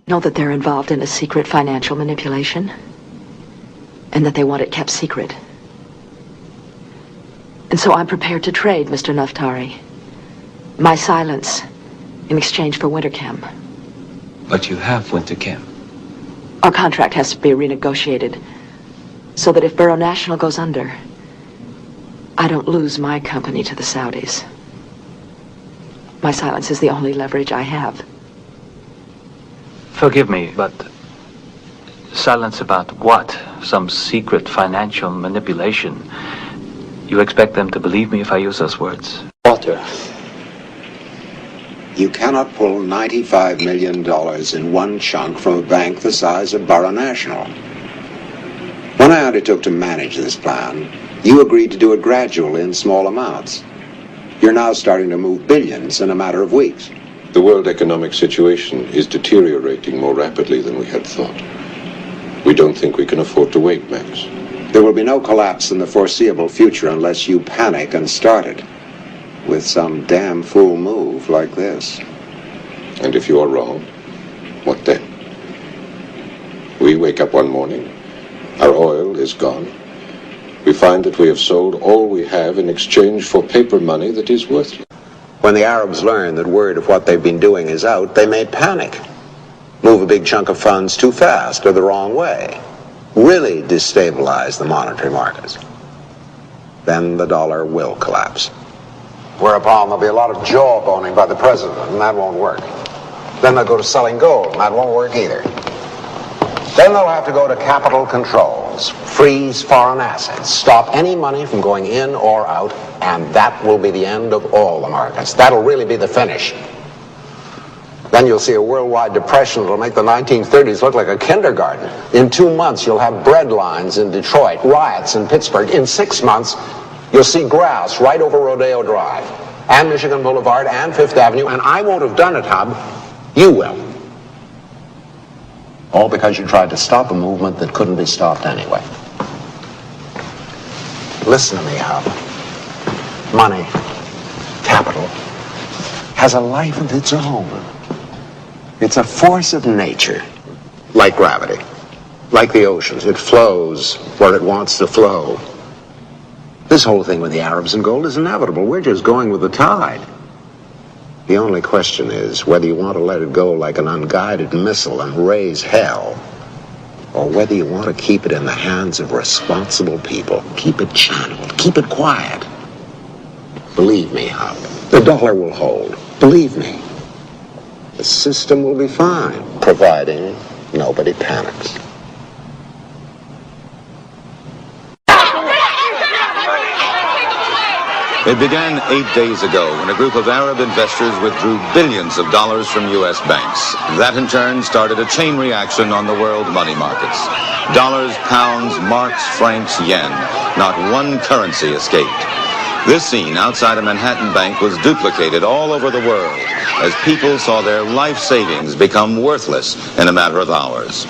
know that they're involved in a secret financial manipulation and that they want it kept secret. And so I'm prepared to trade, Mr. Naftari. My silence in exchange for Winterchem. But you have Winterchem. Our contract has to be renegotiated so that if Borough National goes under, I don't lose my company to the Saudis. My silence is the only leverage I have. Forgive me, but silence about what? Some secret financial manipulation? You expect them to believe me if I use those words? Walter, you cannot pull $95 million in one chunk from a bank the size of Borough National. When I undertook to manage this plan, you agreed to do it gradually in small amounts. You're now starting to move billions in a matter of weeks. The world economic situation is deteriorating more rapidly than we had thought. We don't think we can afford to wait, Max. There will be no collapse in the foreseeable future unless you panic and start it with some damn fool move like this. And if you are wrong, what then? We wake up one morning, our oil is gone. We find that we have sold all we have in exchange for paper money that is worthless. When the Arabs learn that word of what they've been doing is out, they may panic. Move a big chunk of funds too fast or the wrong way. Really destabilize the monetary markets. Then the dollar will collapse. Whereupon there'll be a lot of jawboning by the president, and that won't work. Then they'll go to selling gold, and that won't work either. Then they'll have to go to capital controls, freeze foreign assets, stop any money from going in or out, and that will be the end of all the markets. That'll really be the finish. Then you'll see a worldwide depression that'll make the 1930s look like a kindergarten. In 2 months, you'll have bread lines in Detroit, riots in Pittsburgh. In 6 months, you'll see grass right over Rodeo Drive, and Michigan Boulevard, and Fifth Avenue, and I won't have done it, Hub. You will. All because you tried to stop a movement that couldn't be stopped anyway. Listen to me, Hub. Money, capital, has a life of its own. It's a force of nature, like gravity, like the oceans. It flows where it wants to flow. This whole thing with the Arabs and gold is inevitable. We're just going with the tide. The only question is whether you want to let it go like an unguided missile and raise hell, or whether you want to keep it in the hands of responsible people. Keep it channeled. Keep it quiet. Believe me, Hub. The dollar will hold. Believe me. The system will be fine, providing nobody panics. It began 8 days ago when a group of Arab investors withdrew billions of dollars from U.S. banks. That in turn started a chain reaction on the world money markets. Dollars, pounds, marks, francs, yen. Not one currency escaped. This scene outside a Manhattan bank was duplicated all over the world as people saw their life savings become worthless in a matter of hours.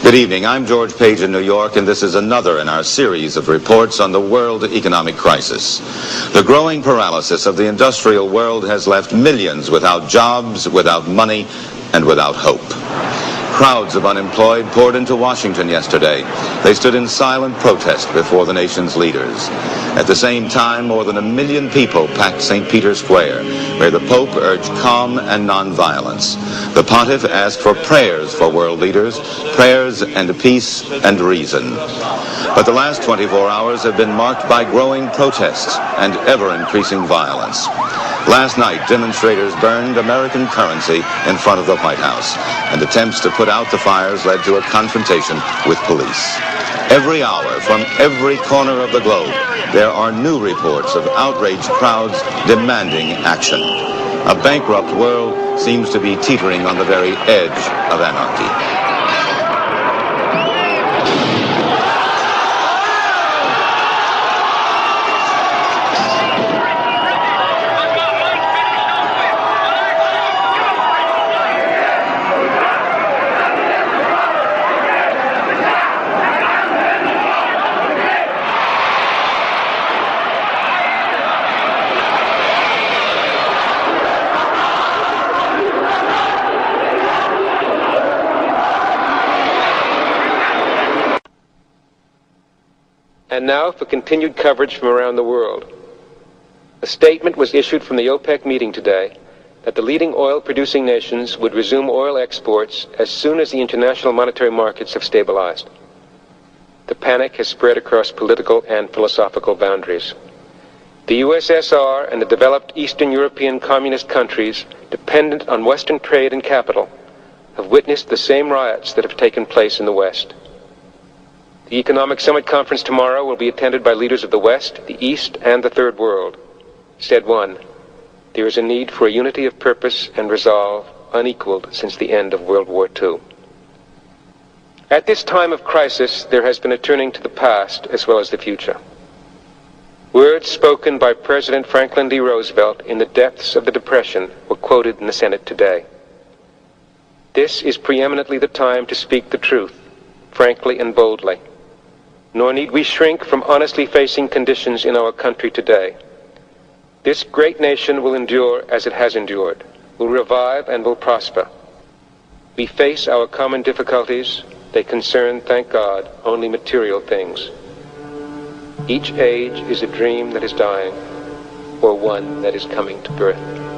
Good evening, I'm George Page in New York, and this is another in our series of reports on the world economic crisis. The growing paralysis of the industrial world has left millions without jobs, without money, and without hope. Crowds of unemployed poured into Washington yesterday. They stood in silent protest before the nation's leaders. At the same time, more than 1 million people packed St. Peter's Square, where the Pope urged calm and nonviolence. The Pontiff asked for prayers for world leaders, prayers and peace and reason. But the last 24 hours have been marked by growing protests and ever-increasing violence. Last night, demonstrators burned American currency in front of the White House, and attempts to put out the fires led to a confrontation with police. Every hour, from every corner of the globe, there are new reports of outraged crowds demanding action. A bankrupt world seems to be teetering on the very edge of anarchy. And now for continued coverage from around the world. A statement was issued from the OPEC meeting today that the leading oil-producing nations would resume oil exports as soon as the international monetary markets have stabilized. The panic has spread across political and philosophical boundaries. The USSR and the developed Eastern European communist countries dependent on Western trade and capital have witnessed the same riots that have taken place in the West. The Economic Summit Conference tomorrow will be attended by leaders of the West, the East, and the Third World. Said one, there is a need for a unity of purpose and resolve unequaled since the end of World War II. At this time of crisis, there has been a turning to the past as well as the future. Words spoken by President Franklin D. Roosevelt in the depths of the Depression were quoted in the Senate today. This is preeminently the time to speak the truth, frankly and boldly. Nor need we shrink from honestly facing conditions in our country today. This great nation will endure as it has endured, will revive and will prosper. We face our common difficulties. They concern, thank God, only material things. Each age is a dream that is dying, or one that is coming to birth.